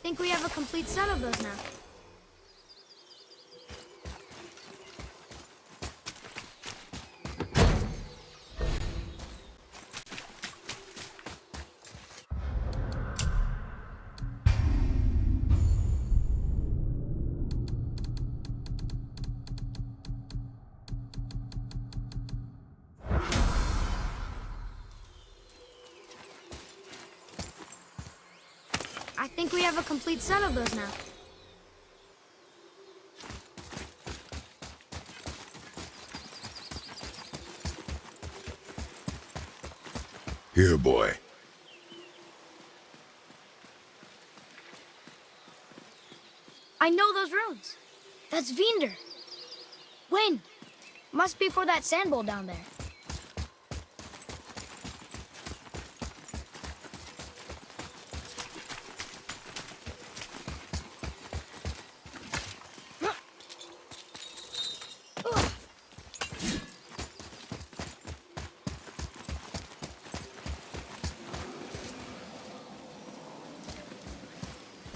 think we have a complete set of those now. I think we have a complete set of those now. Here, boy. I know those runes. That's Vinder. Wind. Must be for that sand bowl down there.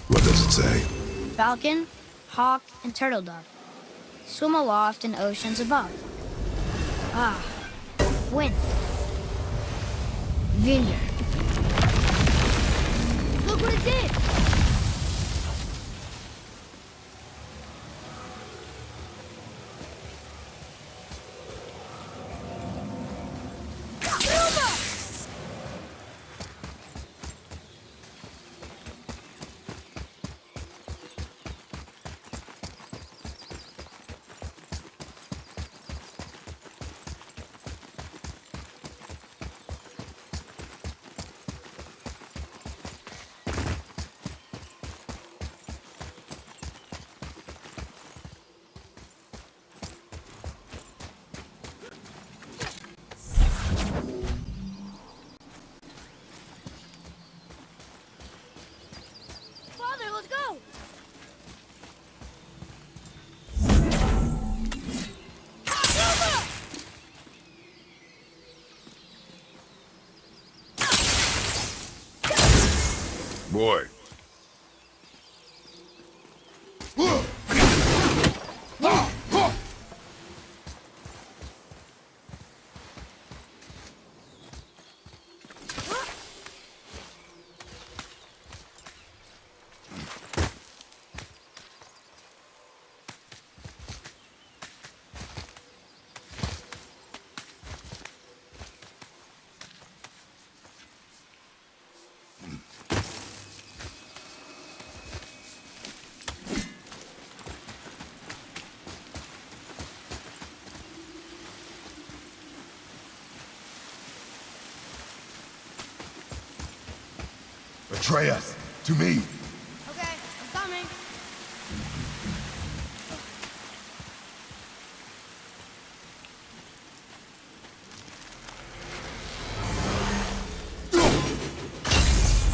What does it say? Falcon, hawk, and turtle dove. Swim aloft in oceans above. Ah, wind. Vinder. Look what it did! Father, let's go! Boy. Atreus, to me. Okay, I'm coming.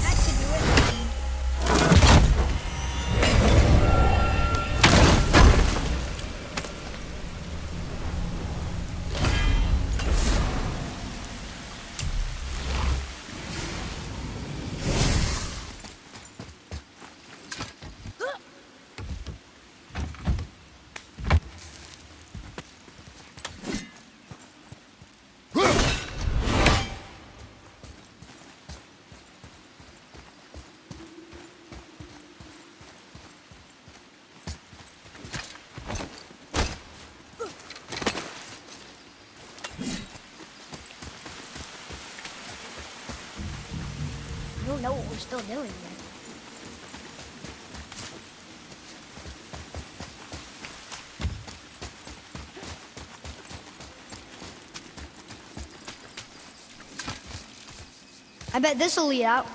That should do it. I don't know what we're still doing yet. I bet this'll lead out.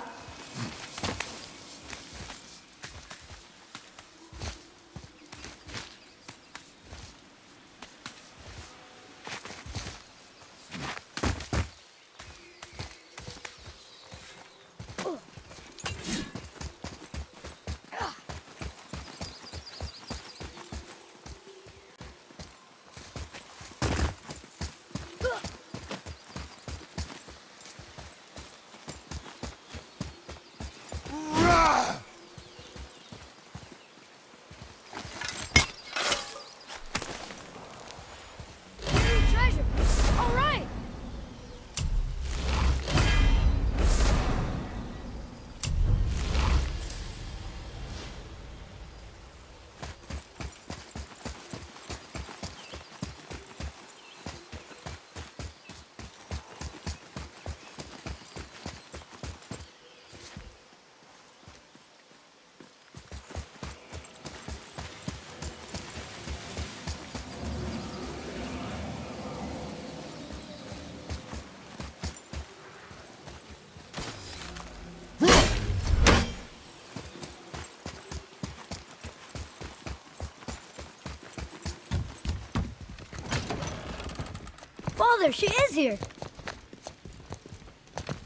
there she is here.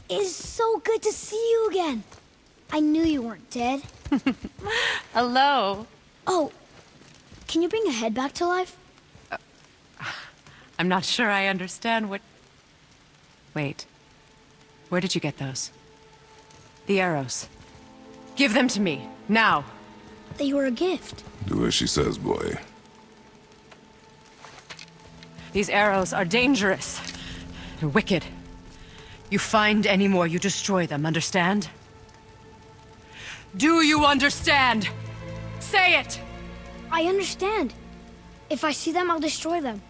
It's so good to see you again. I knew you weren't dead. Hello. Oh, can you bring a head back to life? I'm not sure I understand what... Wait. Where did you get those? The arrows. Give them to me, now. They were a gift. Do as she says, boy. These arrows are dangerous. They're wicked. You find any more, you destroy them, understand? Do you understand? Say it! I understand. If I see them, I'll destroy them.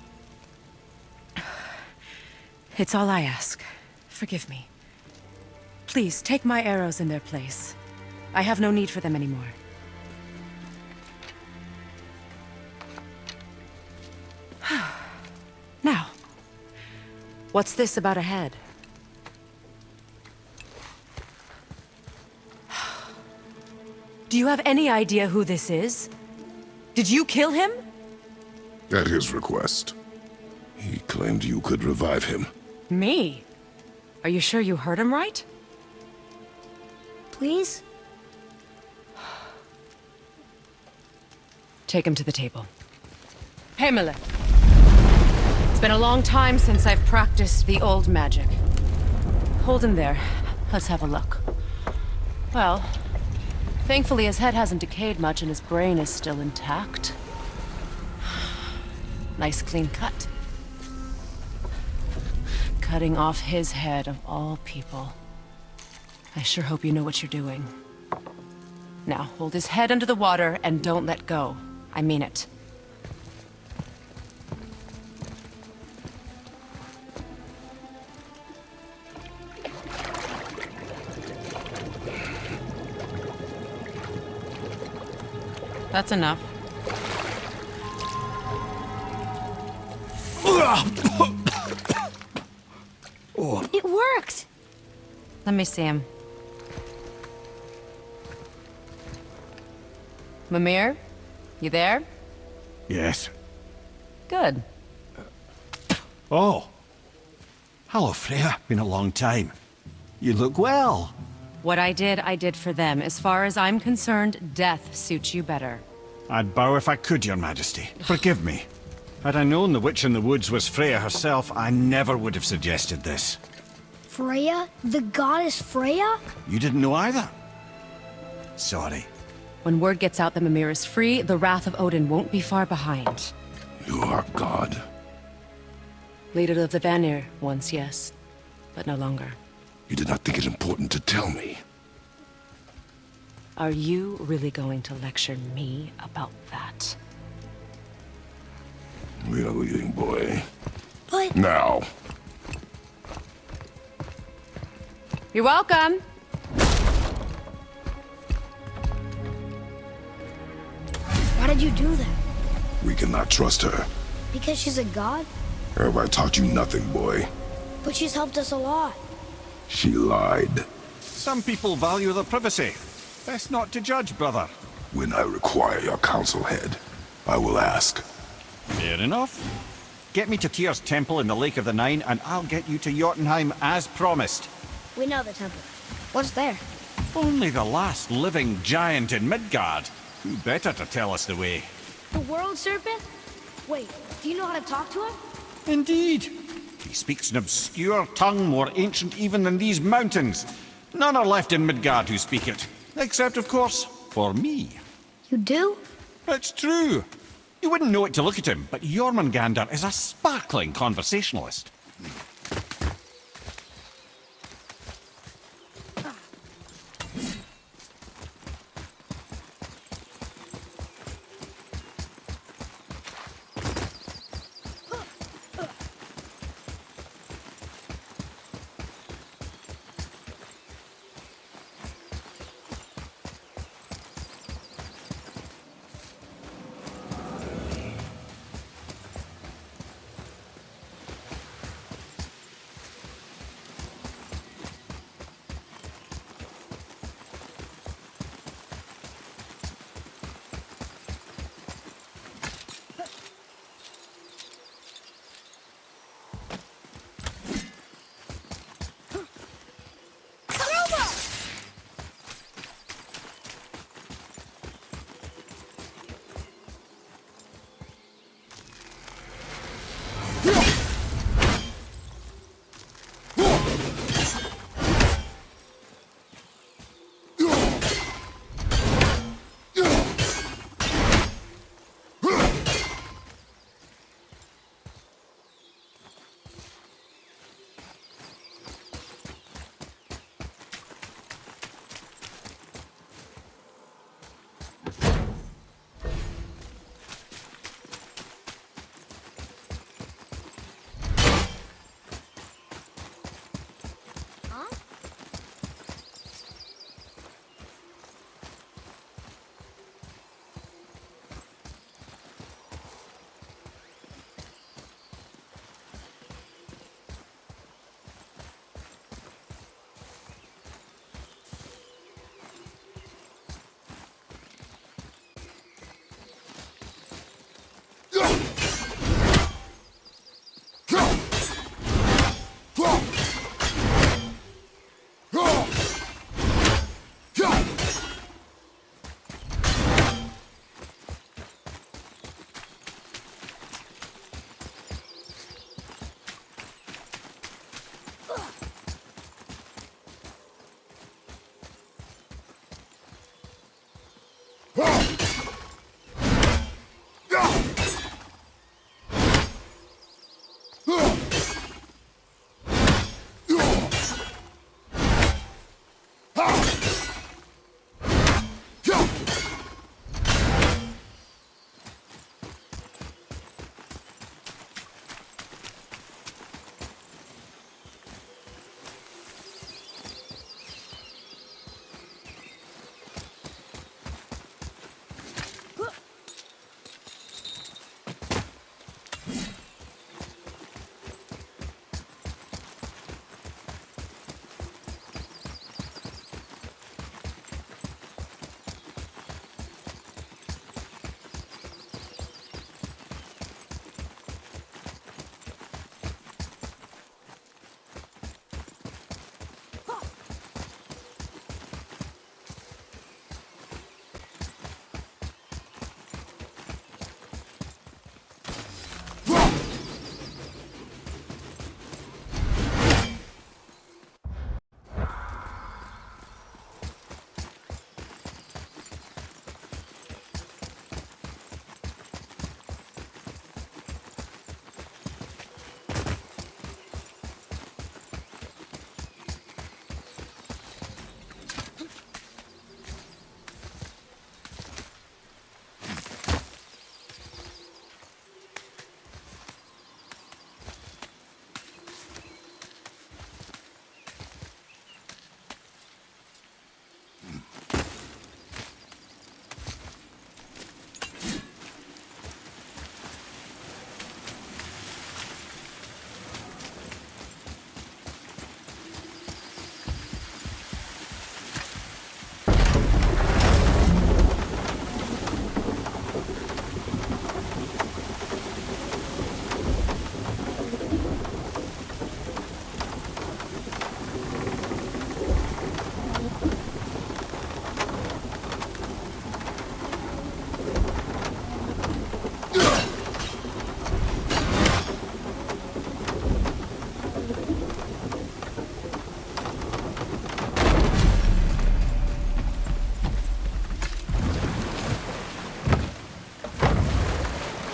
It's all I ask. Forgive me. Please, take my arrows in their place. I have no need for them anymore. Now, what's this about a head? Do you have any idea who this is? Did you kill him? At his request. He claimed you could revive him. Me? Are you sure you heard him right? Please? Take him to the table. Hamlet. It's been a long time since I've practiced the old magic. Hold him there. Let's have a look. Well, thankfully his head hasn't decayed much and his brain is still intact. Nice clean cut. Cutting off his head of all people. I sure hope you know what you're doing. Now, hold his head under the water and don't let go. I mean it. That's enough. It worked! Let me see him. Mimir? You there? Yes. Good. Oh. Hello, Freya. Been a long time. You look well. What I did for them. As far as I'm concerned, death suits you better. I'd bow if I could, Your Majesty. Forgive me. Had I known the witch in the woods was Freya herself, I never would have suggested this. Freya? The goddess Freya? You didn't know either? Sorry. When word gets out that Mimir is free, the wrath of Odin won't be far behind. You are God. Leader of the Vanir, once yes, but no longer. You did not think it important to tell me. Are you really going to lecture me about that? We are leaving, boy. But... Now. You're welcome! Why did you do that? We cannot trust her. Because she's a god? Have I taught you nothing, boy? But she's helped us a lot. She lied. Some people value their privacy. Best not to judge, brother. When I require your council head, I will ask. Fair enough. Get me to Tyr's temple in the Lake of the Nine, and I'll get you to Jotunheim as promised. We know the temple. What's there? Only the last living giant in Midgard. Who better to tell us the way? The world serpent? Wait, do you know how to talk to him? Indeed. He speaks an obscure tongue more ancient even than these mountains. None are left in Midgard who speak it. Except, of course, for me. You do? It's true. You wouldn't know it to look at him, but Jormungandr is a sparkling conversationalist.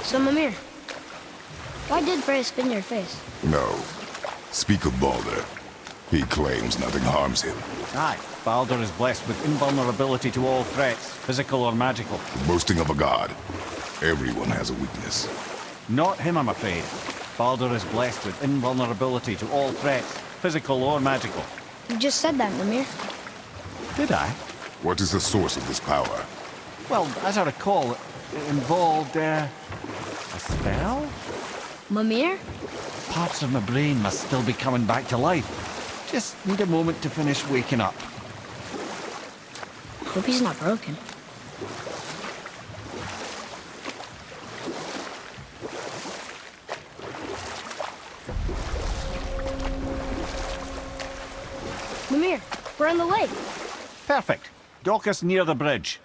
So, Mimir, why did Freya spin your face? No. Speak of Baldur. He claims nothing harms him. Aye, Baldur is blessed with invulnerability to all threats, physical or magical. The boasting of a god. Everyone has a weakness. Not him, I'm afraid. Baldur is blessed with invulnerability to all threats, physical or magical. You just said that, Mimir. Did I? What is the source of this power? Well, as I recall, it involved, a spell? Mimir? Parts of my brain must still be coming back to life. Just need a moment to finish waking up. Hope he's not broken. Mimir, we're on the lake. Perfect. Dock us near the bridge.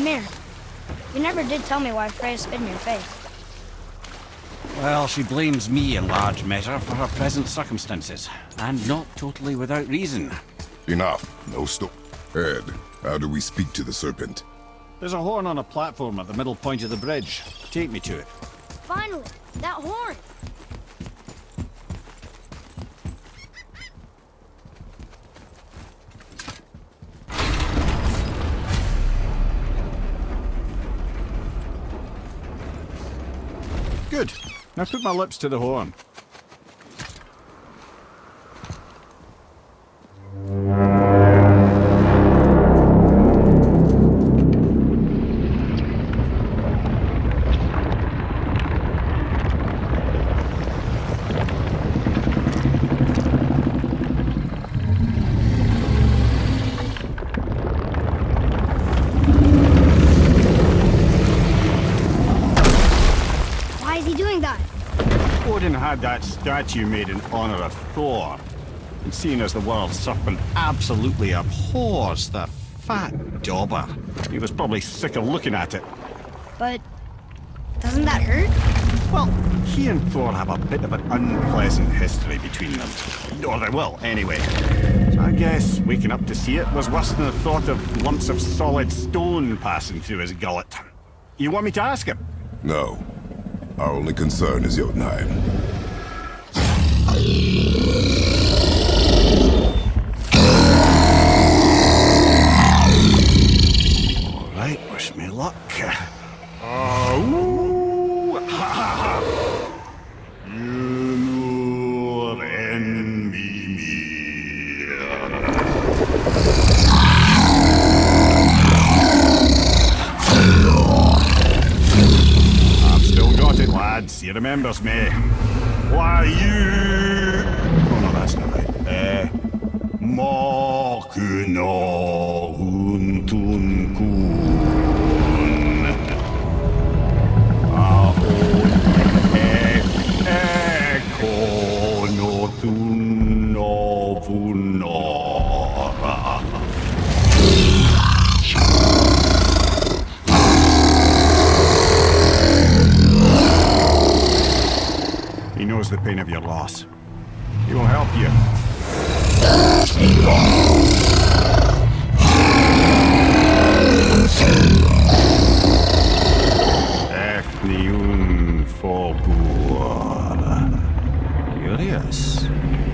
Ymir, you never did tell me why Freya spit in your face. Well, she blames me in large measure for her present circumstances, and not totally without reason. Enough. No stop. Ed, how do we speak to the serpent? There's a horn on a platform at the middle point of the bridge. Take me to it. Finally, that horn! Good. Now put my lips to the horn. Why is he doing that? Odin had that statue made in honor of Thor. And seeing as the world serpent absolutely abhors the fat dauber, he was probably sick of looking at it. But doesn't that hurt? Well, he and Thor have a bit of an unpleasant history between them. Or they will, anyway. So I guess waking up to see it was worse than the thought of lumps of solid stone passing through his gullet. You want me to ask him? No. Our only concern is Jotunheim. All right, wish me luck. Ooh, ha, ha, ha. You and me. I've still got it, lads. He remembers me. Why you? Oh no, that's not right. Mokuno huntun kun. Ekono tunno vunora. He knows the pain of your loss. He will help you. Efniun Fogur. Curious.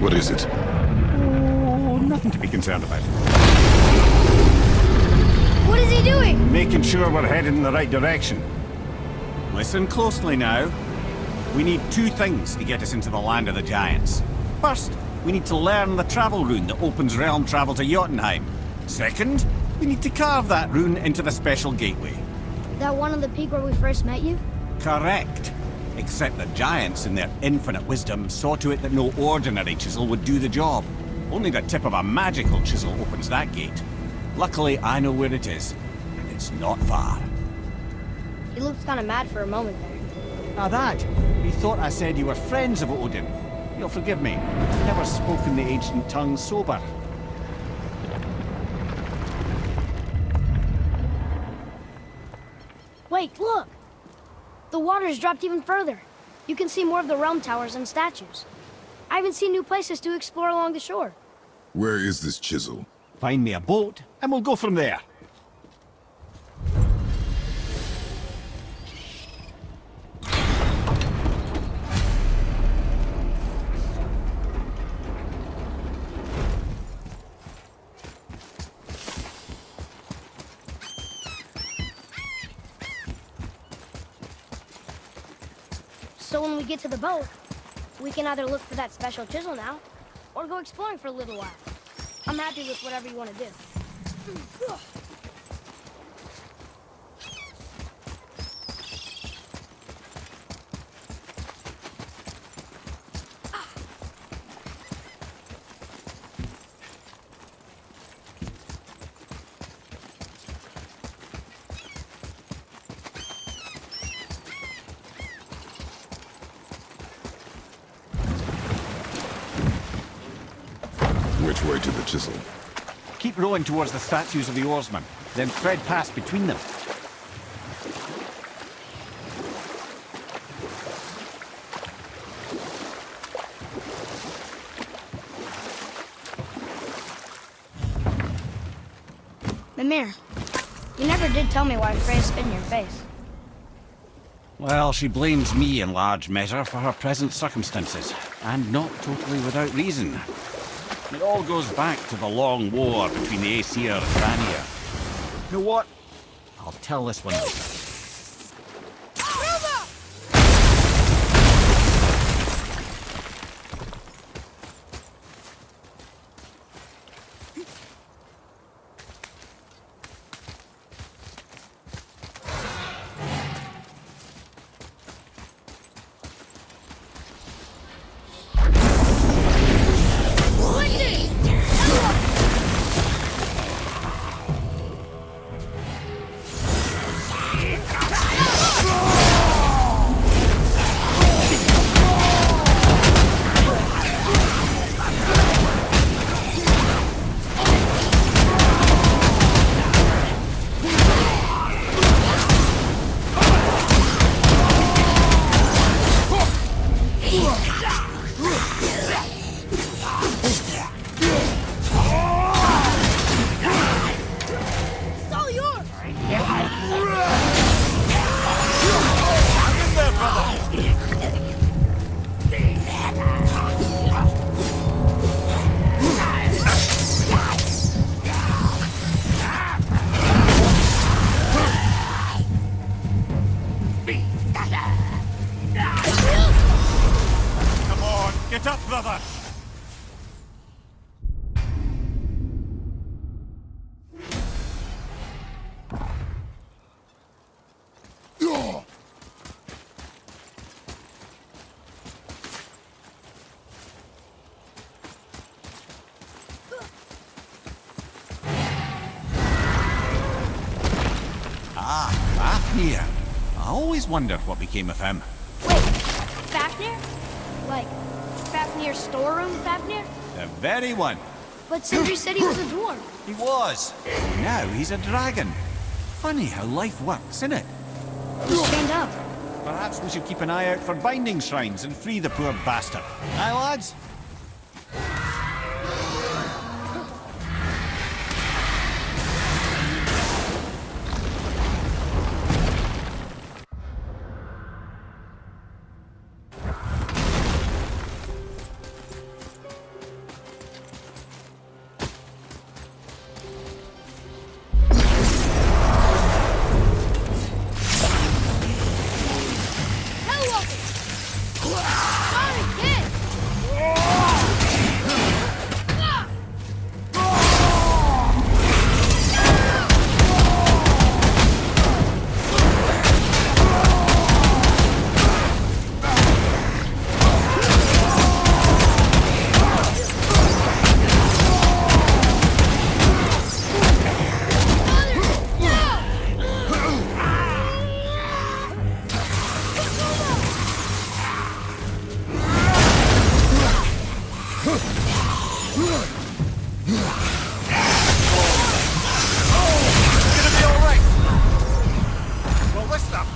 What is it? Oh, nothing to be concerned about. What is he doing? Making sure we're headed in the right direction. Listen closely now. We need two things to get us into the land of the giants. First, we need to learn the travel rune that opens realm travel to Jotunheim. Second, we need to carve that rune into the special gateway. That one on the peak where we first met you? Correct. Except the giants, in their infinite wisdom, saw to it that no ordinary chisel would do the job. Only the tip of a magical chisel opens that gate. Luckily, I know where it is, and it's not far. He looked kind of mad for a moment there. Now that, he thought I said you were friends of Odin. You'll forgive me. I've never spoken the ancient tongue sober. Wait, look! The water's dropped even further. You can see more of the realm towers and statues. I even see new places to explore along the shore. Where is this chisel? Find me a boat, and we'll go from there. So when we get to the boat, we can either look for that special chisel now, or go exploring for a little while. I'm happy with whatever you want to do. Which way to the chisel? Keep rowing towards the statues of the oarsmen, then thread past between them. Mimir, you never did tell me why Freya spit in your face. Well, she blames me in large measure for her present circumstances, and not totally without reason. It all goes back to the long war between the Aesir and Vanir. You know what? I'll tell this one later. Get up, brother! Ah, Fafnir. I always wondered what became of him. Wait, Fafnir? Like, Fafnir's storeroom Fafnir? The very one. But Sindri said he was a dwarf. He was. Now he's a dragon. Funny how life works, isn't it? He's chained up. Perhaps we should keep an eye out for binding shrines and free the poor bastard. Aye, lads?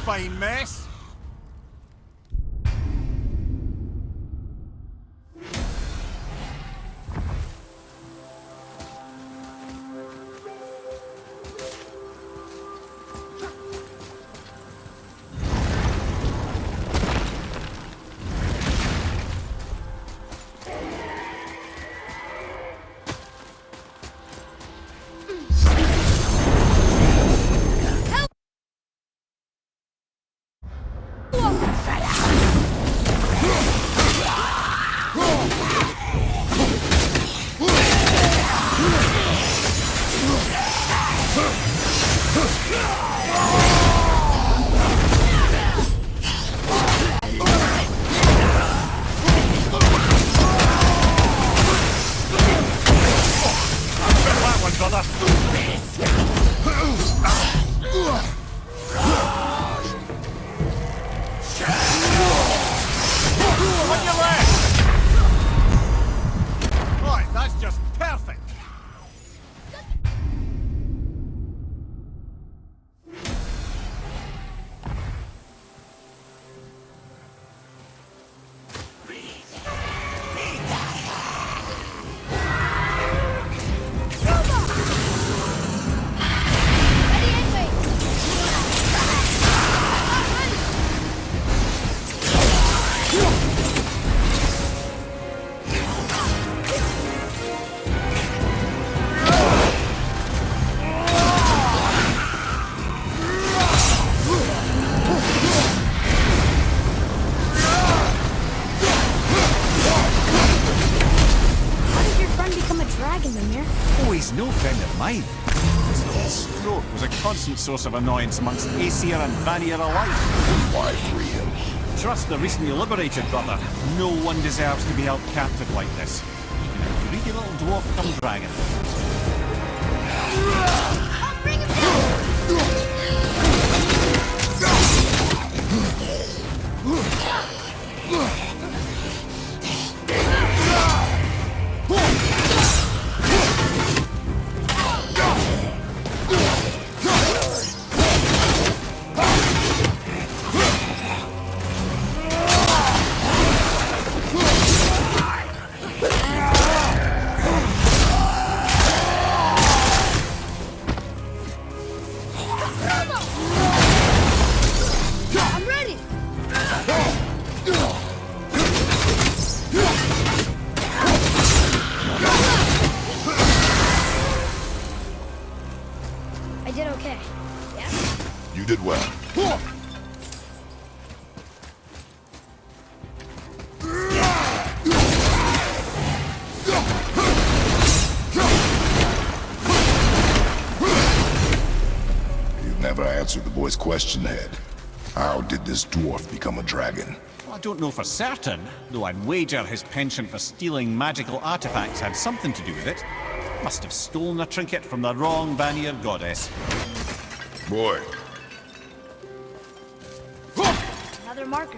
Fine mess. This little stroke was a constant source of annoyance amongst Aesir and Vanir alike. Why free him? Trust the recently liberated brother. No one deserves to be held captive like this. Even a greedy little dwarf come dragon. I'll bring him down! I'm ready! I did okay. Yeah? You did well. You've never answered the boy's question, Head. How did this dwarf become a dragon? Well, I don't know for certain, though I'd wager his penchant for stealing magical artifacts had something to do with it. Must have stolen a trinket from the wrong Vanir goddess. Boy, Another marker.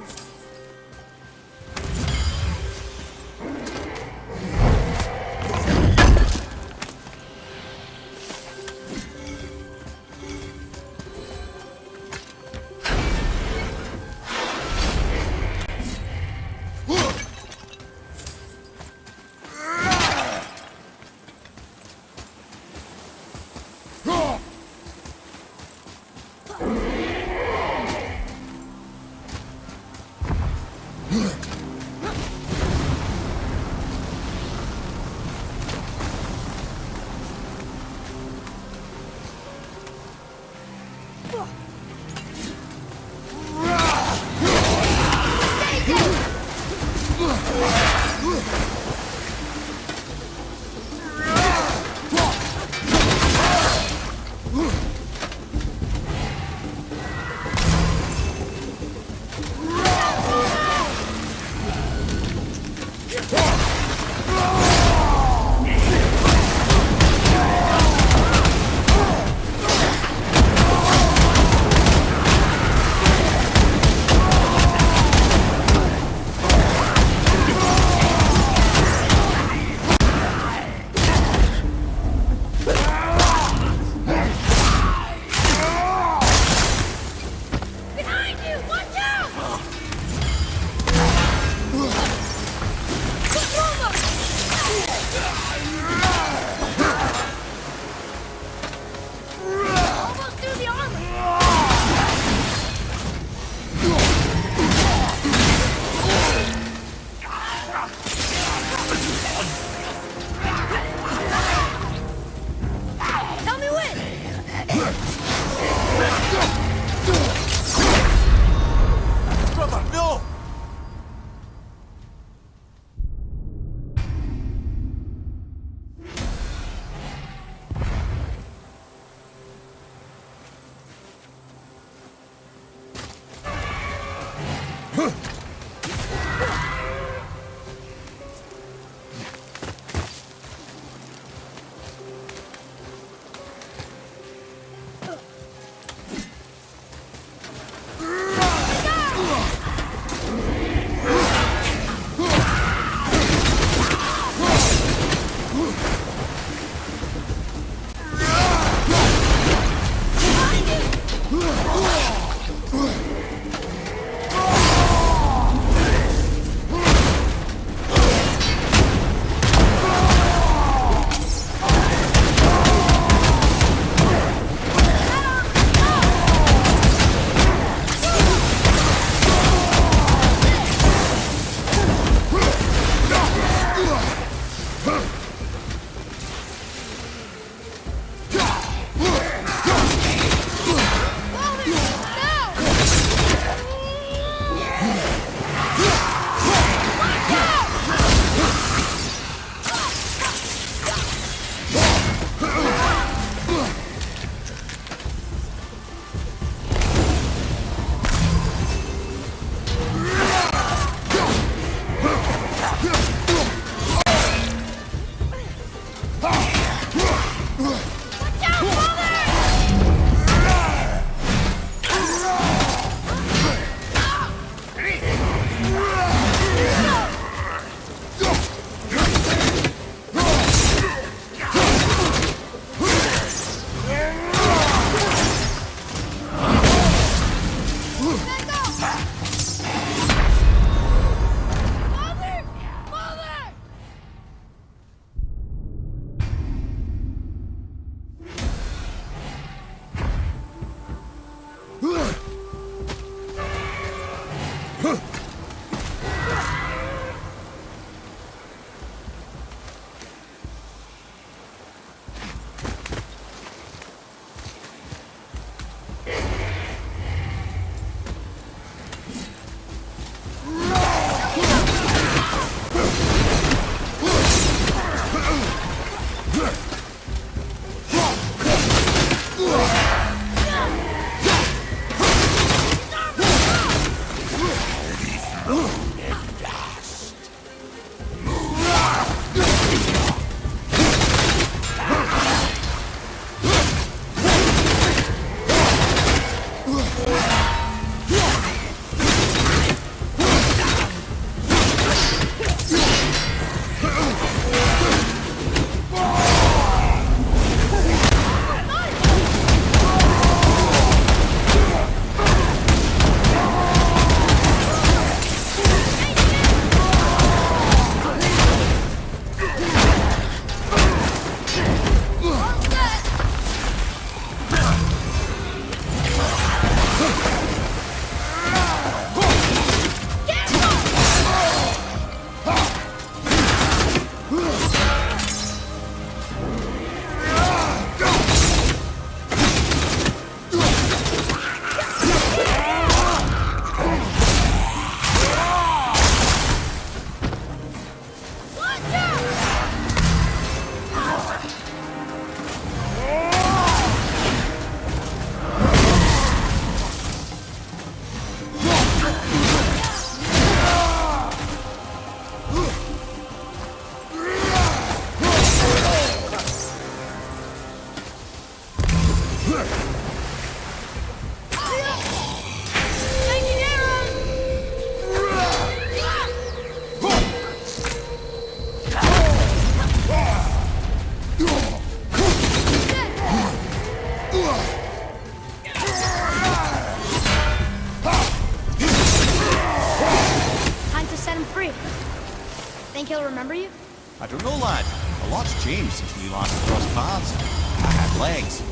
Behind you! Watch out! Almost through the armor! Tell me when! Brother, no! Changing arrows! Time to set him free. Think he'll remember you? I don't know, lad. A lot's changed since we last crossed paths. I had legs.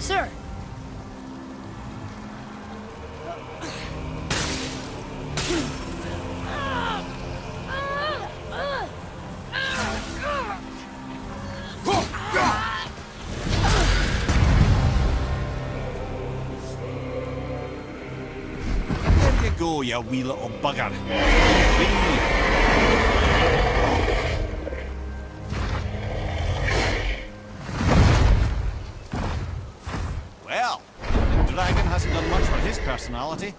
Sir. There you go, you wee little bugger. Free. Well, the dragon hasn't done much for his personality.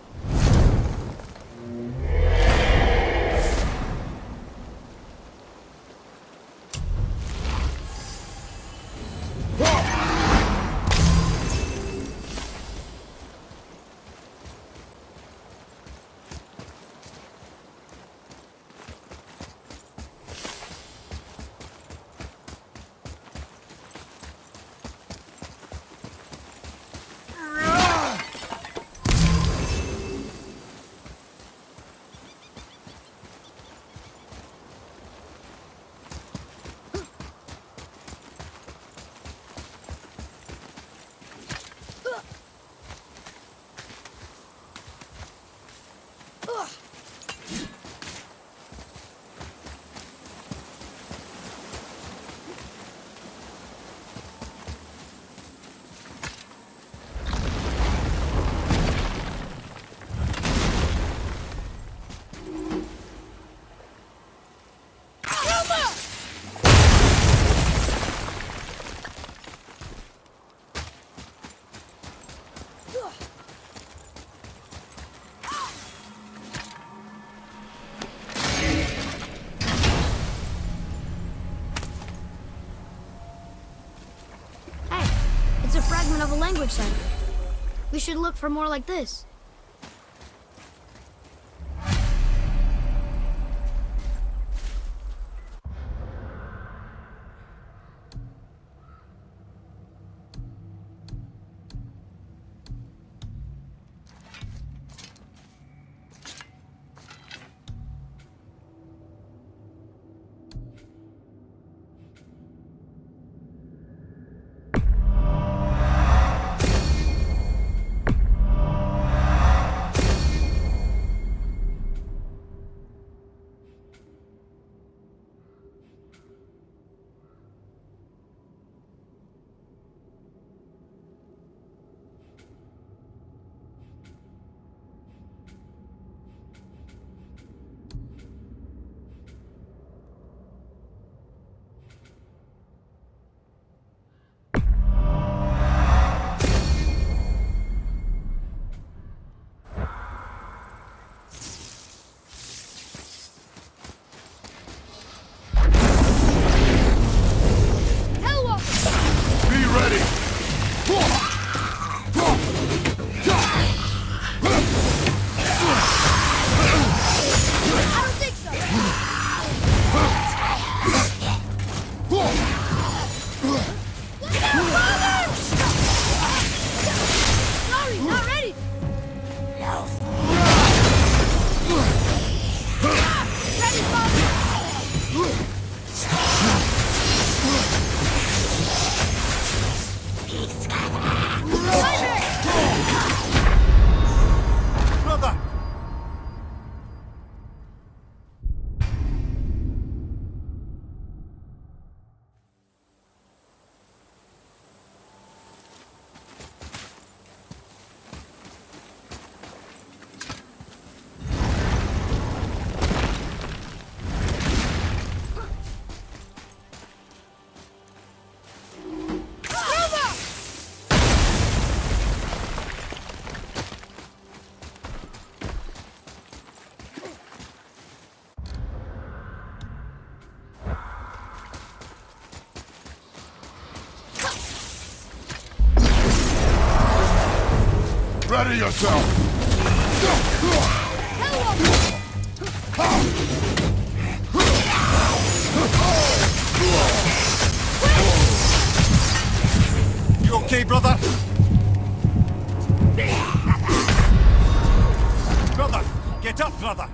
storage center. We should look for more like this. Ready yourself! You okay, brother? Brother! Get up, brother!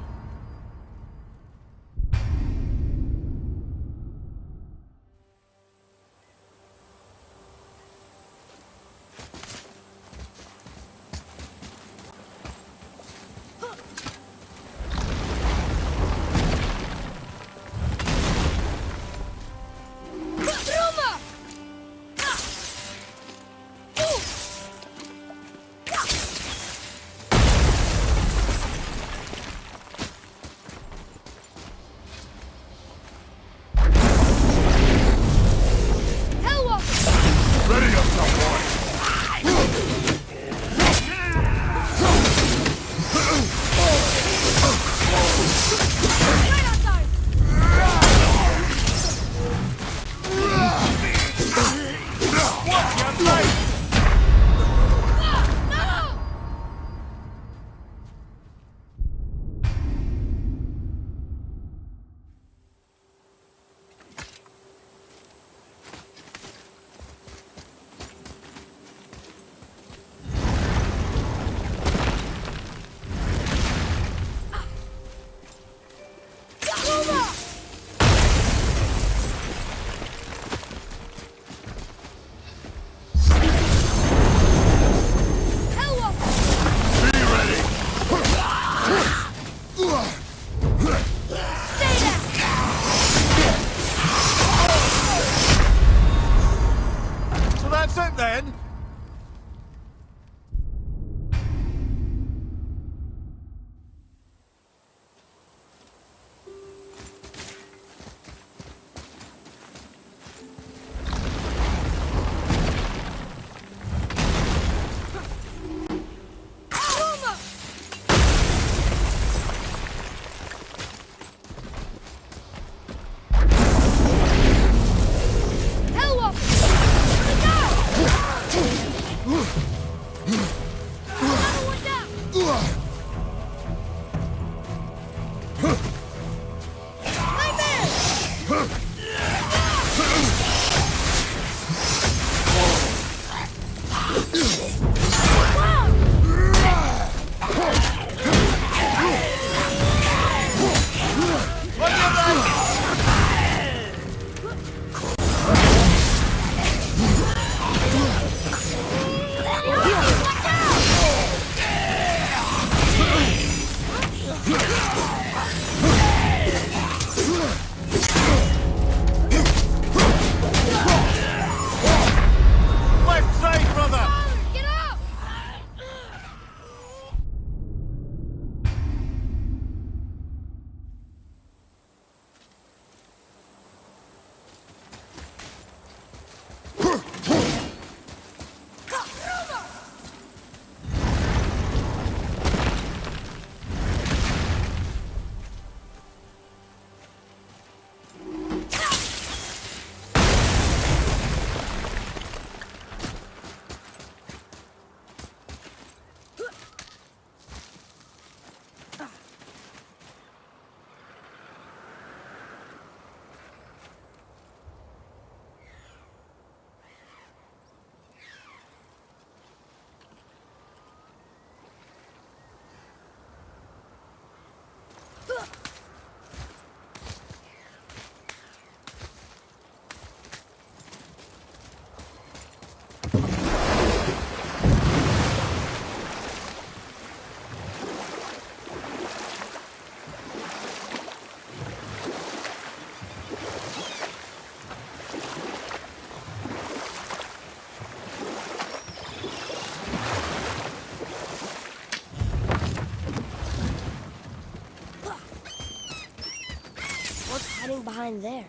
hiding behind there?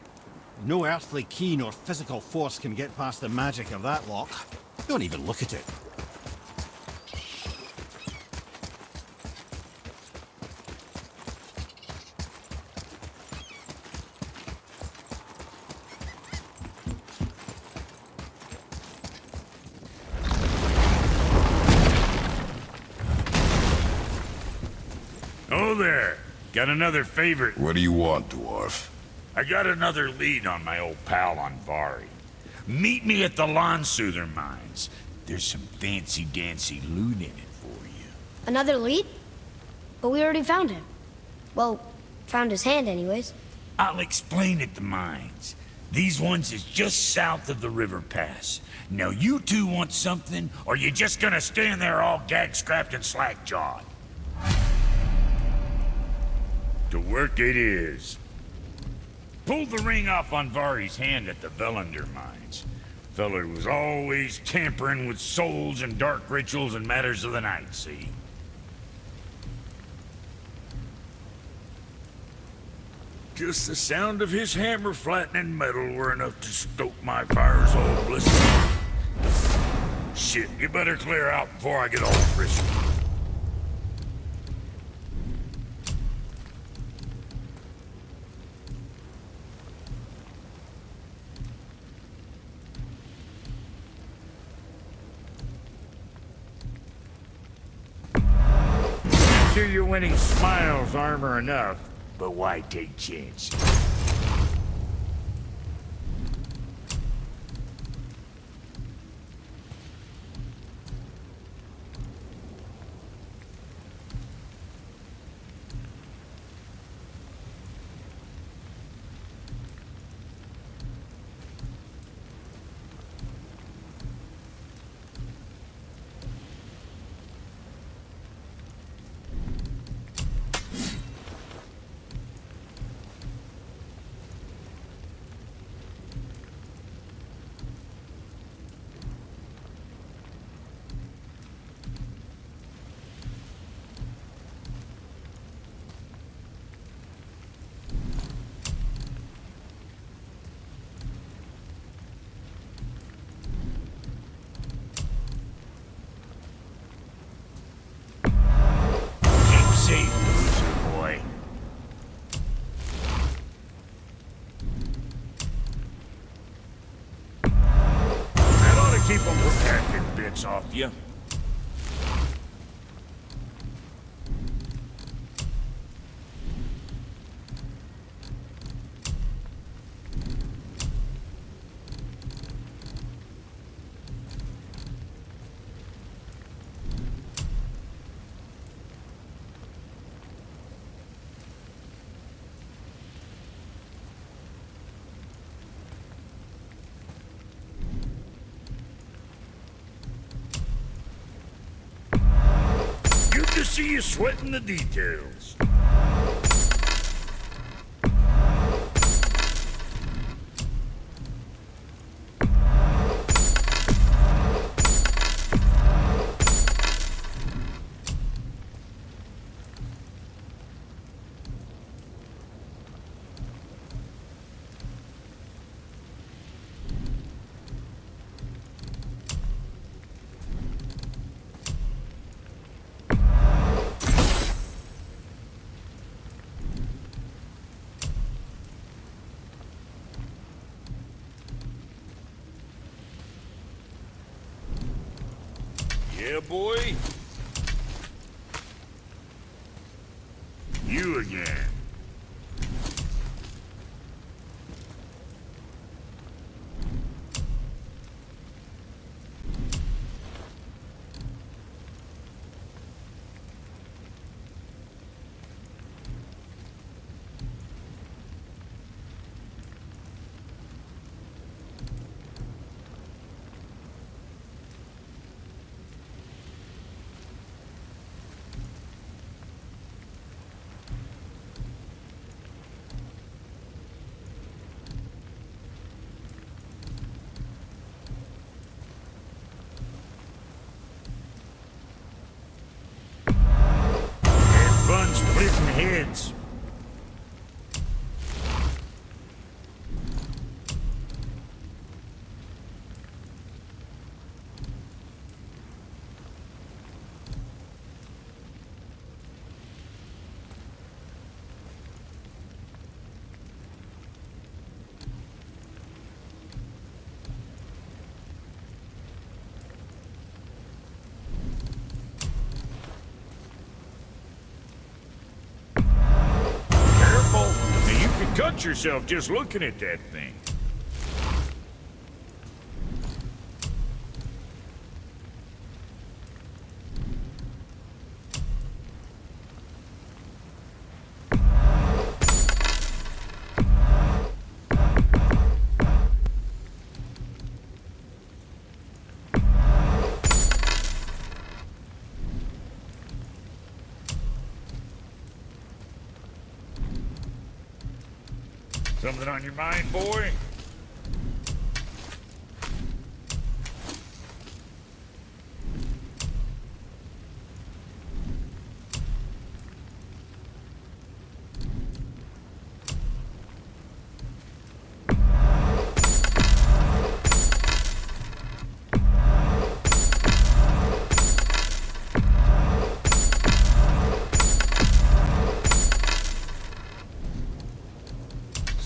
No earthly key nor physical force can get past the magic of that lock. Don't even look at it. Oh there! Got another favorite. What do you want, dwarf? I got another lead on my old pal on Vari. Meet me at the Lawn Soother Mines. There's some fancy-dancy loot in it for you. Another lead? But we already found him. Well, found his hand anyways. I'll explain at the mines. These ones is just south of the river pass. Now you two want something, or you just gonna stand there all gag-scrapped and slack-jawed? To work it is. Pulled the ring off on Vari's hand at the Velander mines. Feller was always tampering with souls and dark rituals and matters of the night, see? Just the sound of his hammer flattening metal were enough to stoke my fire's old blister. Shit, you better clear out before I get all frisky. Sure you're winning smiles, armor enough, but why take chances? Keep them protected, bits off you. To see you sweating the details. Yeah, boy. You again. Splitting heads. cut yourself just looking at that thing. Something on your mind, boy?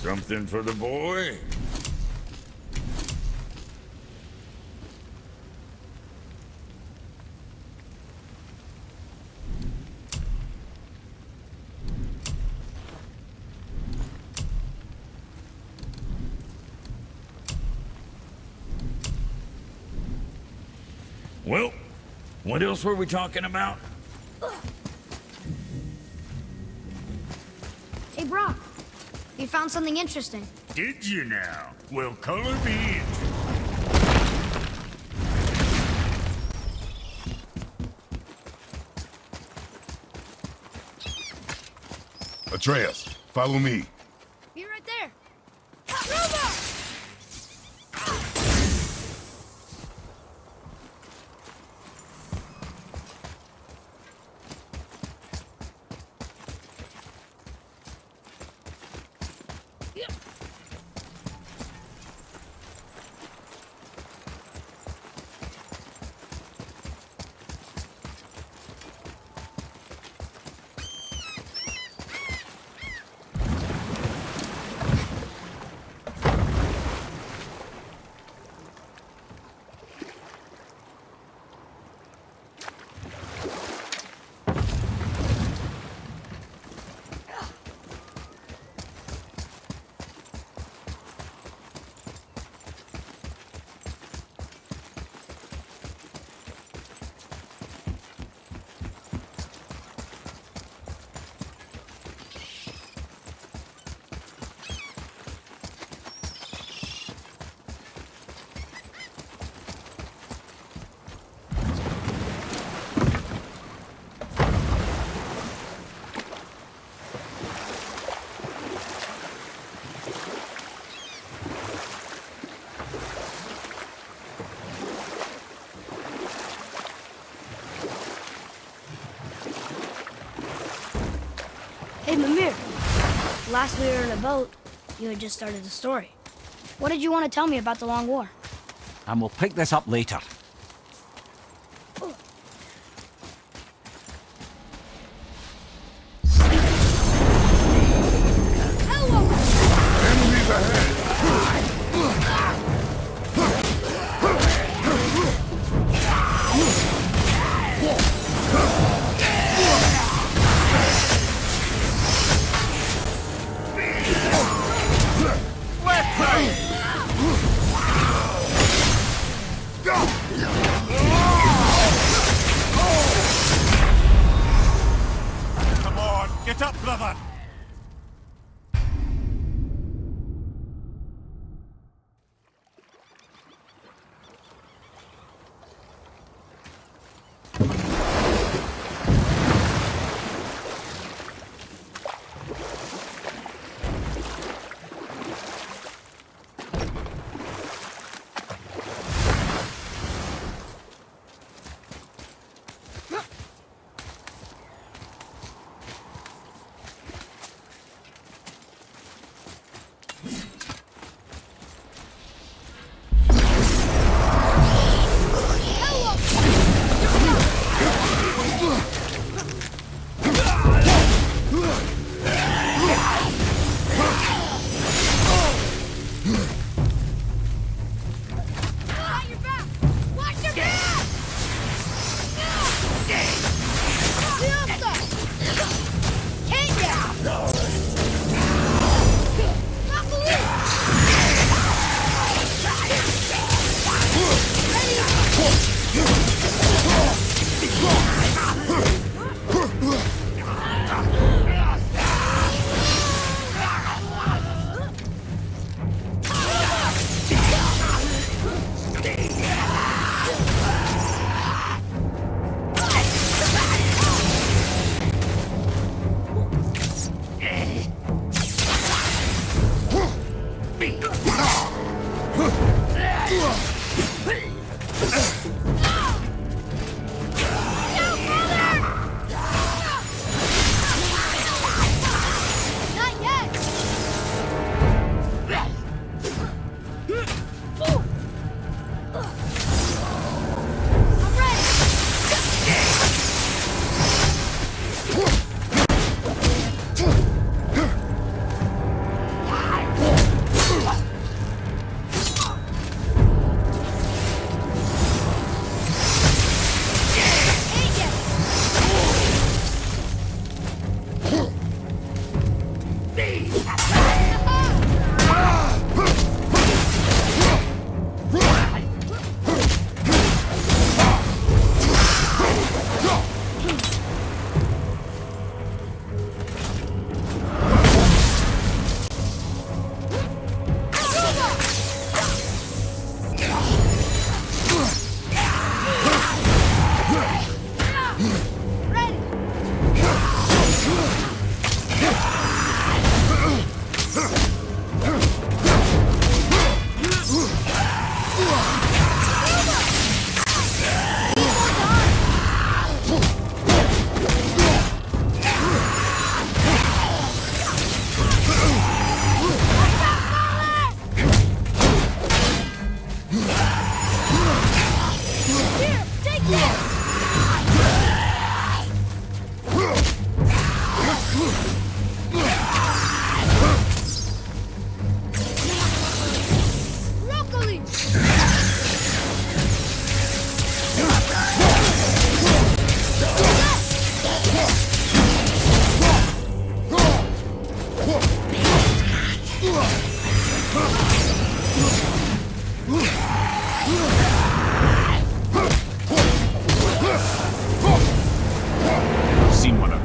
Something for the boy? Well, what else were we talking about? Hey, Brock. You found something interesting. Did you now? Well, color me in. Atreus, follow me. Be right there. Roma! Hey, Mimir. Last we were in a boat, you had just started a story. What did you want to tell me about the Long War? And we'll pick this up later. Enemies ahead! Come on, get up, brother!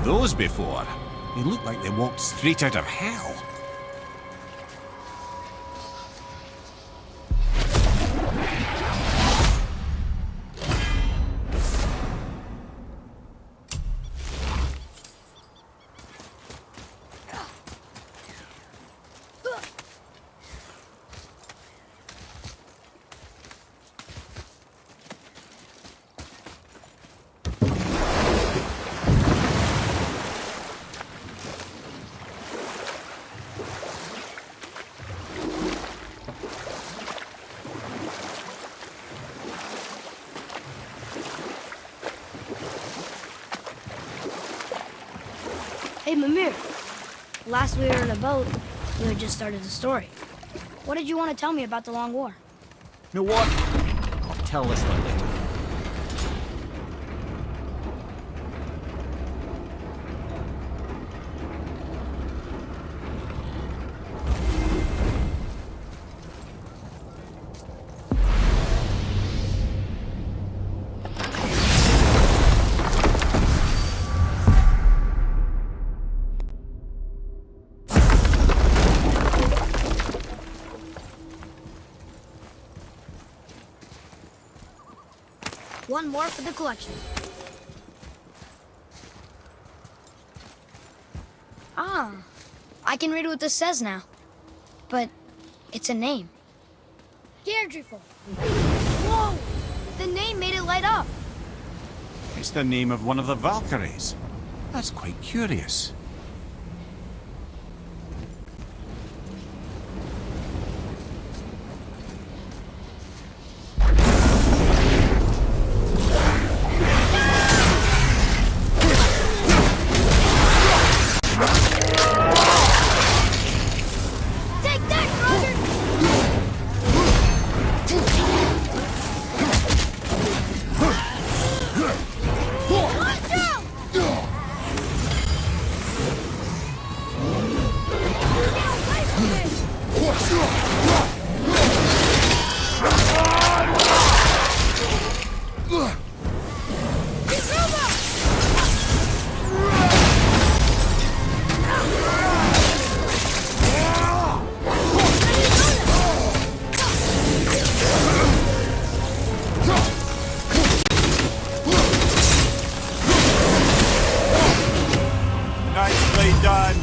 those before. They look like they walked straight out of hell. Hey, Mimir. Last we were in a boat, you had just started the story. What did you want to tell me about the Long War? You know what? I'll tell this one later. One more for the collection. Ah, I can read what this says now. But it's a name. Deirdreful. Whoa! The name made it light up. It's the name of one of the Valkyries. That's quite curious. Take that, Roger! Watch out! Get away from me! Get over! Nicely done.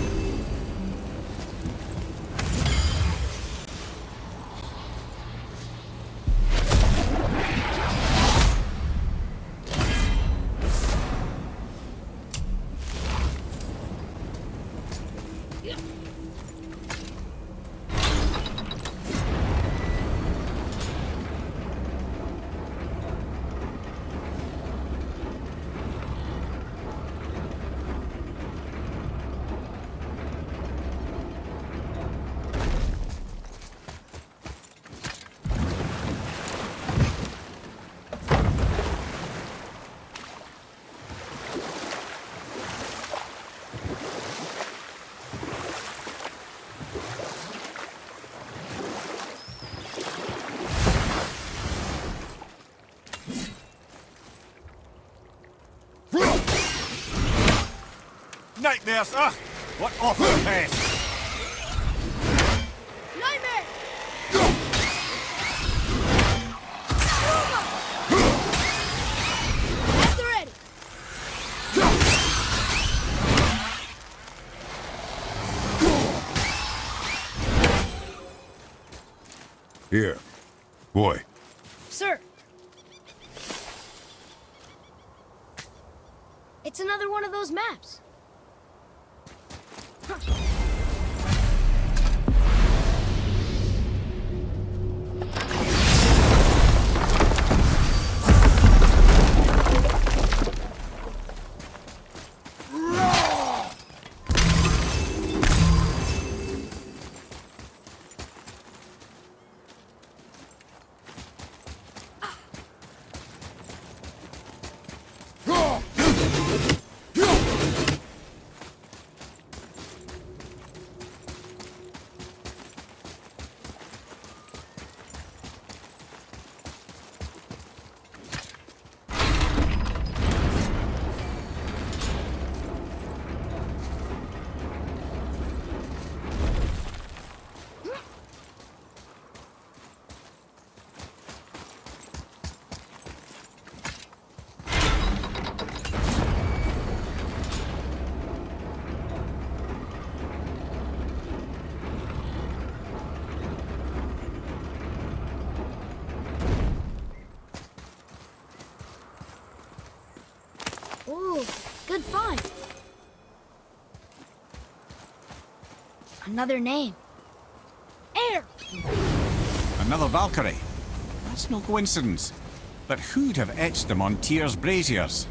Nightmares, ugh! What awful pest! Nightmare! At the ready! Here. Boy. Sir! It's another one of those maps. Ooh, good find. Another name. Air! Another Valkyrie. That's no coincidence. But who'd have etched them on Tyr's braziers?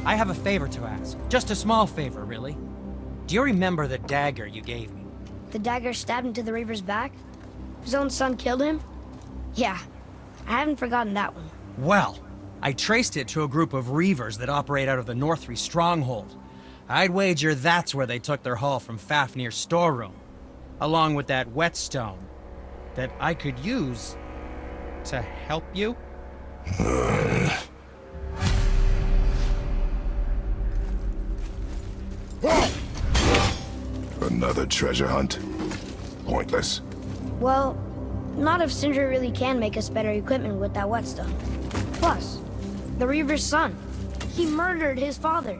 I have a favor to ask. Just a small favor, really. Do you remember the dagger you gave me? The dagger stabbed into the Reaver's back? His own son killed him? Yeah, I haven't forgotten that one. Well, I traced it to a group of Reavers that operate out of the Northree stronghold. I'd wager that's where they took their haul from Fafnir's storeroom, along with that whetstone that I could use to help you. Another treasure hunt? Pointless. Well, not if Sindri really can make us better equipment with that whetstone. Plus, the Reaver's son. He murdered his father.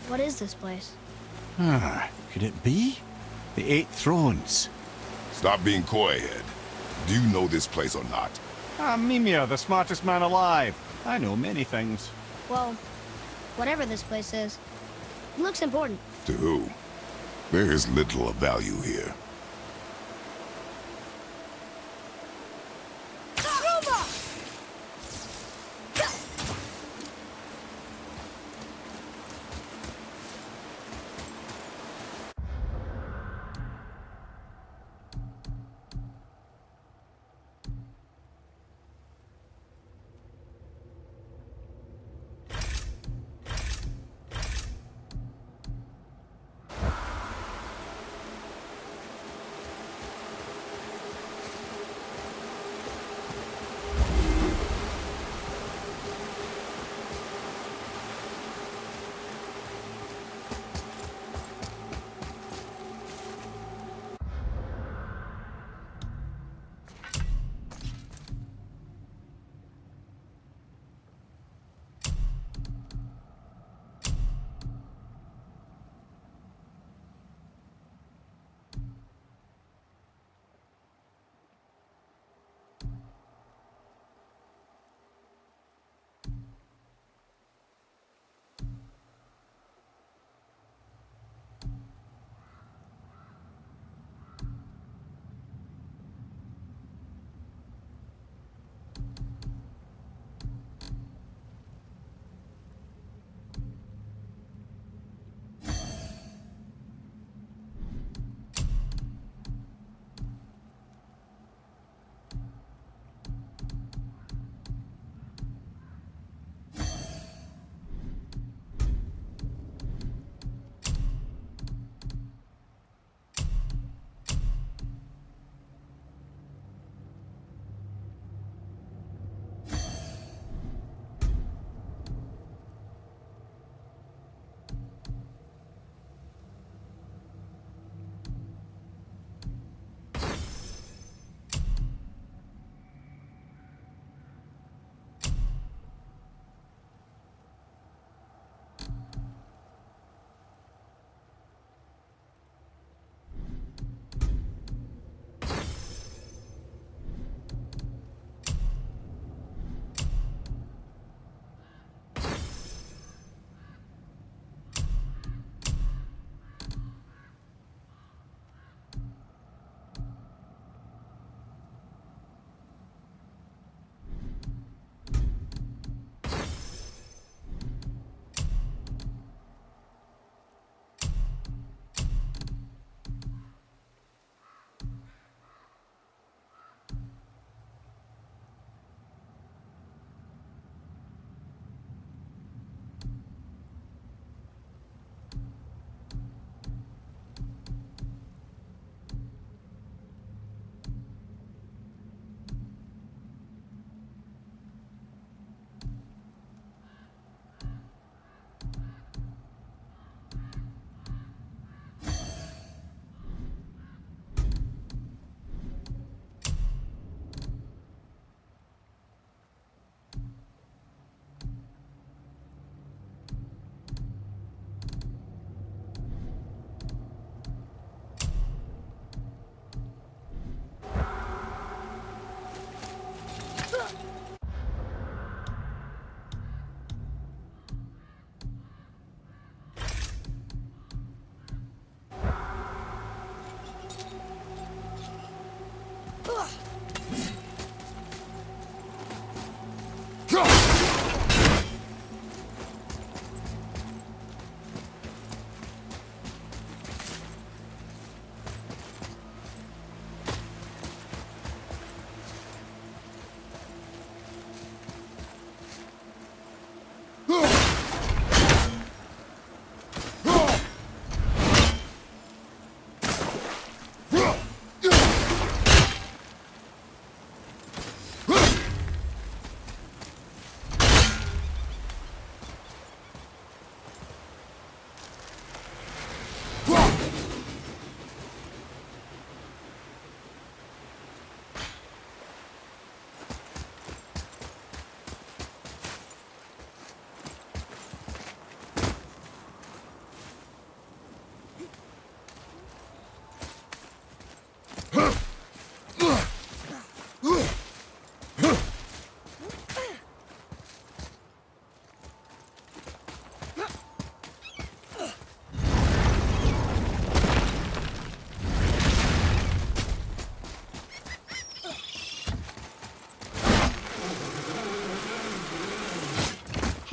What is this place? Could it be? The Eight Thrones. Stop being coy, Ed. Do you know this place or not? Mimir, the smartest man alive. I know many things. Well, whatever this place is, it looks important. To who? There is little of value here.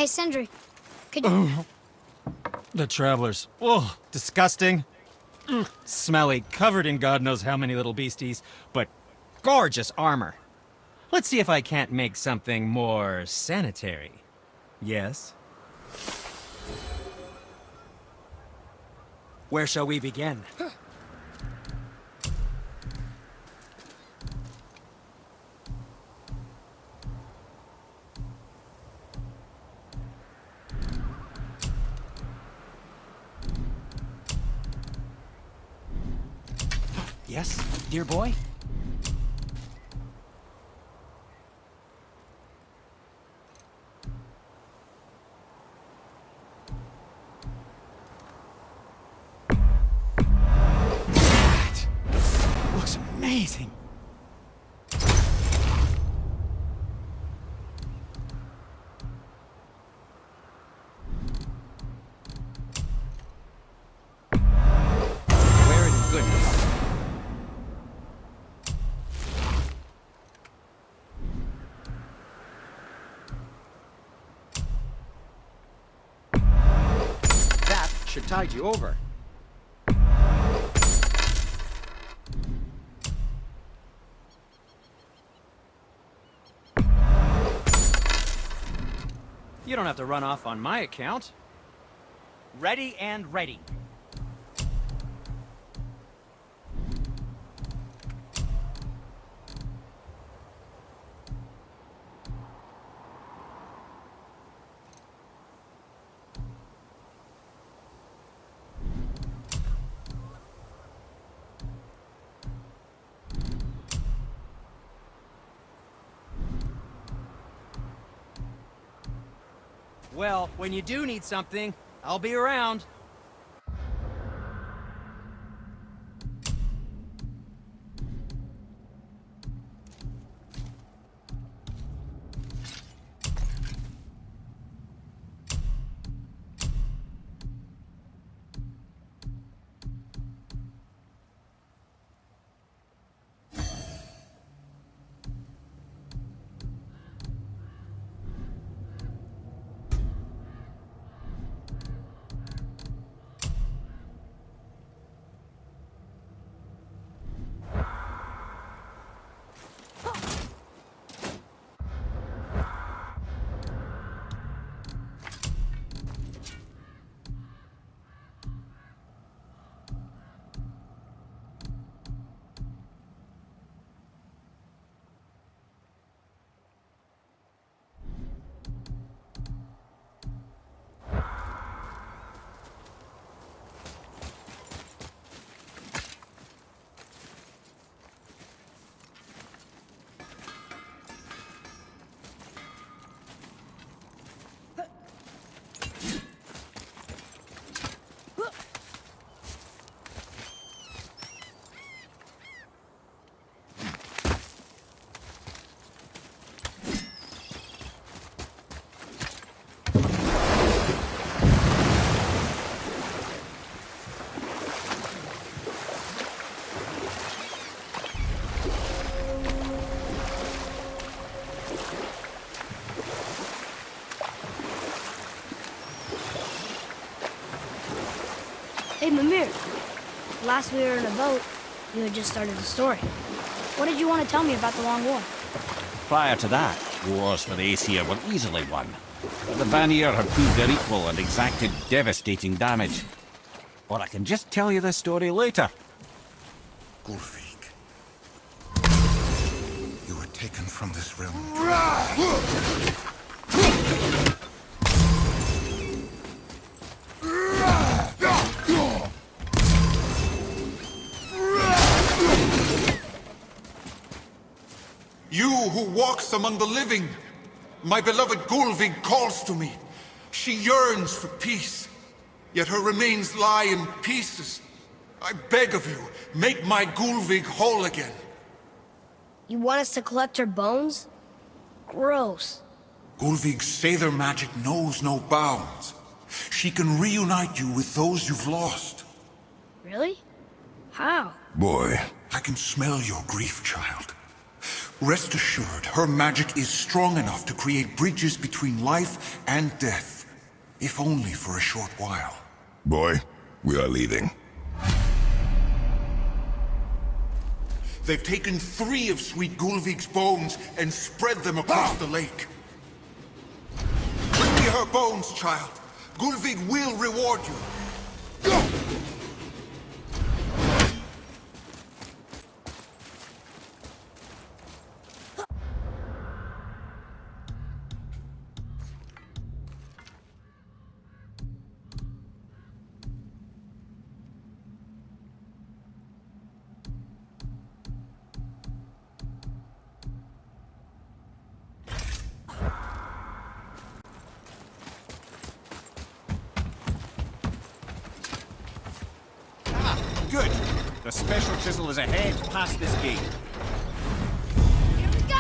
Hey, Sindri, could you... The travelers. Oh, disgusting. Smelly, covered in God knows how many little beasties, but gorgeous armor. Let's see if I can't make something more sanitary. Yes? Where shall we begin? Yes, dear boy? That looks amazing. Where in goodness? That should tide you over. You don't have to run off on my account. Ready and ready. Well, when you do need something, I'll be around. Hey, Mimir. Last we were in a boat, you had just started the story. What did you want to tell me about the Long War? Prior to that, wars for the Aesir were easily won. But the Vanir had proved their equal and exacted devastating damage. Or I can just tell you the story later. Gulfig. You were taken from this realm. You who walks among the living, my beloved Gulfig calls to me. She yearns for peace, yet her remains lie in pieces. I beg of you, make my Gulfig whole again. You want us to collect her bones? Gross. Gulfig's Sather magic knows no bounds. She can reunite you with those you've lost. Really? How? Boy, I can smell your grief, child. Rest assured, her magic is strong enough to create bridges between life and death, if only for a short while. boy, we are leaving. They've taken 3 of Sweet Gulfig's bones and spread them across the lake. Bring me her bones, child. Gulfig will reward you. Go! Good. The special chisel is ahead past this gate. Here we go!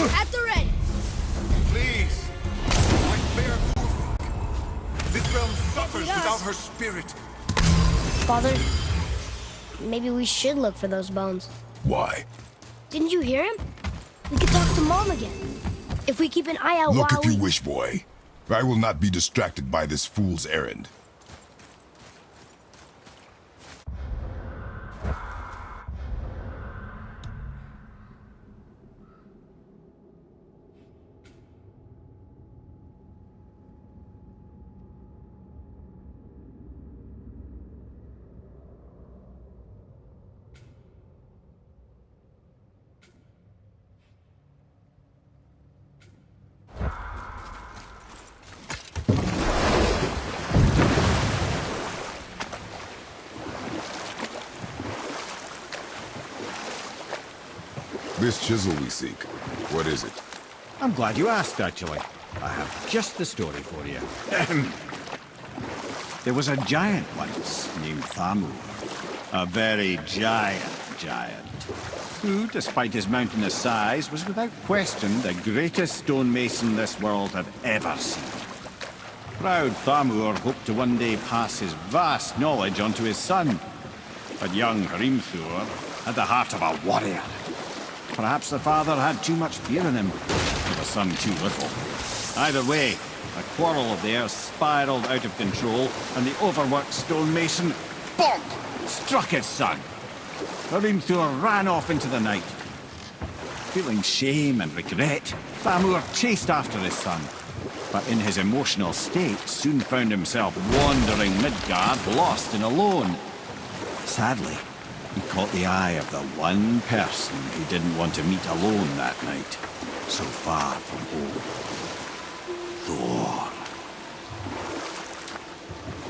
At the ready! Please, my fair Gulfig. This realm suffers without her spirit. Father, maybe we should look for those bones. Why? Didn't you hear him? We could talk to Mom again. If we keep an eye out Look while if you wish, boy. I will not be distracted by this fool's errand. This chisel we seek, what is it? I'm glad you asked, actually. I have just the story for you. There was a giant once named Thamur. A very giant, who, despite his mountainous size, was without question the greatest stonemason this world had ever seen. Proud Thamur hoped to one day pass his vast knowledge onto his son. But young Hrimthur had the heart of a warrior. perhaps the father had too much fear in him, and the son too little. Either way, a quarrel of theirs spiraled out of control, and the overworked stonemason, bonk, struck his son. Harimthur ran off into the night. Feeling shame and regret, Thamur chased after his son, but in his emotional state soon found himself wandering Midgard, lost and alone. Sadly, he caught the eye of the one person he didn't want to meet alone that night, so far from home. Thor.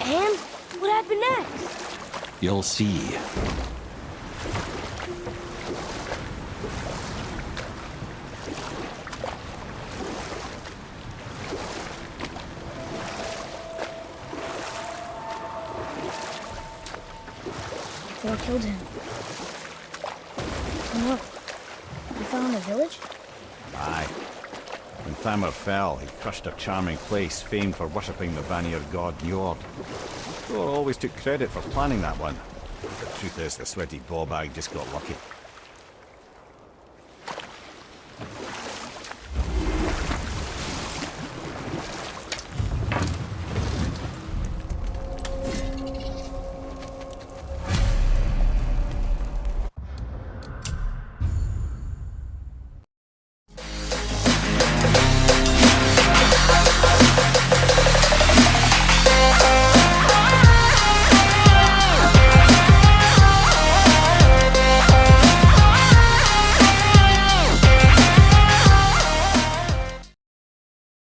And what happened next? You'll see. Thor killed him. Oh no. He fell in the village? Aye. When Thamur fell, he crushed a charming place famed for worshipping the Vanir god Njord. Thor always took credit for planning that one. The truth is, the sweaty ballbag just got lucky.